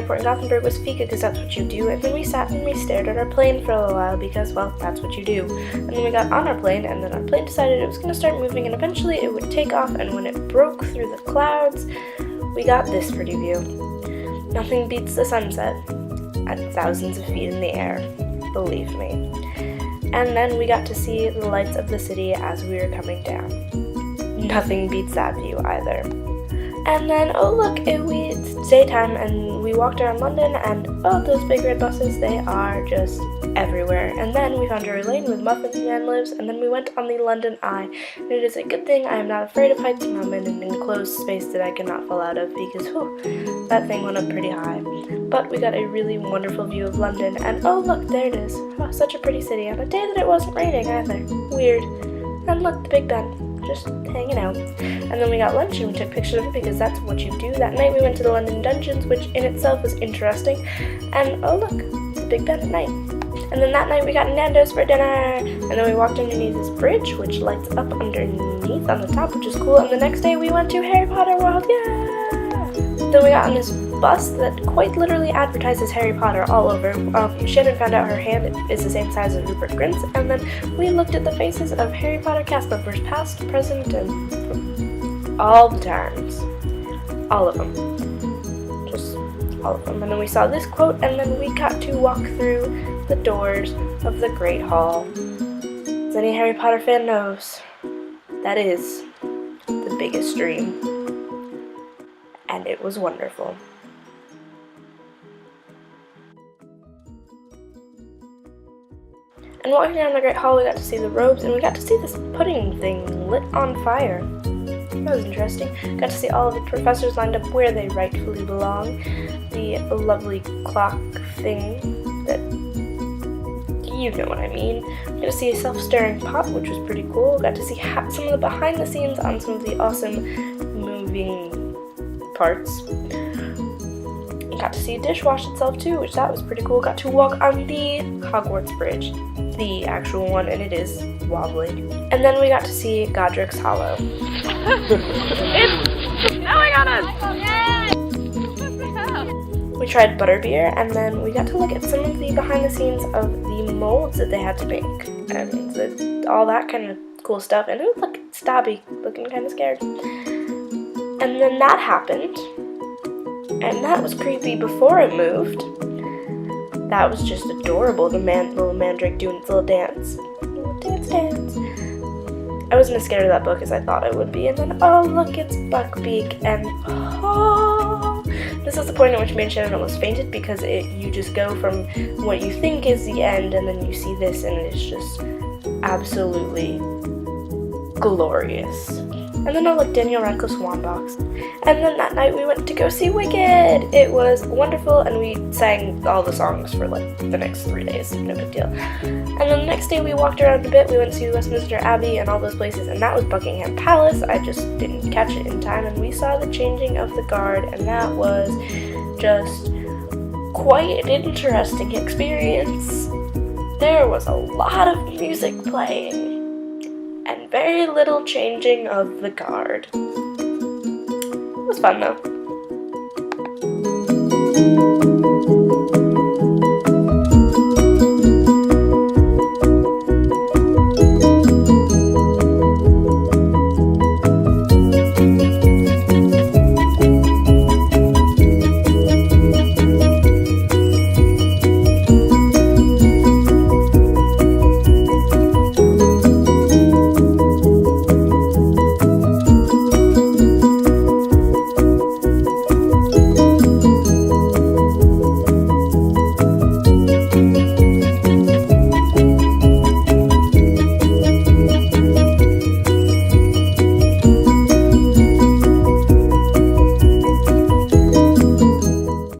airport in Gothenburg was fika, because that's what you do, and then we sat and we stared at our plane for a little while, because, well, that's what you do. And then we got on our plane, and then our plane decided it was going to start moving, and eventually it would take off, and when it broke through the clouds, we got this pretty view. Nothing beats the sunset at thousands of feet in the air, believe me. And then we got to see the lights of the city as we were coming down. Nothing beats that view either. And then, oh look, it's daytime, and we walked around London, and oh, those big red buses, they are just everywhere. And then we found Drury Lane where the Muffin Man lives, and then we went on the London Eye. And it is a good thing I am not afraid of heights, and I'm in an enclosed space that I cannot fall out of, because whew, that thing went up pretty high. But we got a really wonderful view of London, and oh look, there it is. Oh, such a pretty city, on a day that it wasn't raining either. Weird. And look, the Big Ben, just hanging out. And then we got lunch and we took pictures of it, because that's what you do. That night we went to the London Dungeons, which in itself was interesting. And oh look, the Big Ben at night. And then that night we got Nando's for dinner. And then we walked underneath this bridge, which lights up underneath on the top, which is cool. And the next day we went to Harry Potter World. Yeah! Then we got on this bus that quite literally advertises Harry Potter all over. Shannyn found out her hand is the same size as Rupert Grint's, and then we looked at the faces of Harry Potter cast members, past, present, and all the times. All of them. Just all of them. And then we saw this quote, and then we got to walk through the doors of the Great Hall. As any Harry Potter fan knows, that is the biggest dream. And it was wonderful. And walking down the Great Hall, we got to see the robes, and we got to see this pudding thing lit on fire. That was interesting. Got to see all of the professors lined up where they rightfully belong. The lovely clock thing that, you know what I mean. We got to see a self-stirring pot, which was pretty cool. Got to see some of the behind the scenes on some of the awesome moving parts. Got to see a dishwash itself too, which that was pretty cool. Got to walk on the Hogwarts Bridge, the actual one, and it is wobbly. And then we got to see Godric's Hollow. It's snowing on us! We tried butterbeer, and then we got to look at some of the behind the scenes of the molds that they had to make, and all that kind of cool stuff. And it was like Stabby, looking kind of scared. And then that happened. And that was creepy before it moved. That was just adorable, the little mandrake doing its little dance. Dance. I wasn't as scared of that book as I thought I would be. And then, oh look, it's Buckbeak. And oh, this is the point at which me and Shannyn almost fainted, because you just go from what you think is the end, and then you see this, and it's just absolutely glorious. And then I looked Daniel Radcliffe's wand box. And then that night we went to go see Wicked. It was wonderful, and we sang all the songs for like the next 3 days. No big deal. And then the next day we walked around a bit. We went to see Westminster Abbey and all those places, and that was Buckingham Palace. I just didn't catch it in time, and we saw the changing of the guard, and that was just quite an interesting experience. There was a lot of music playing, and very little changing of the guard. It was fun though.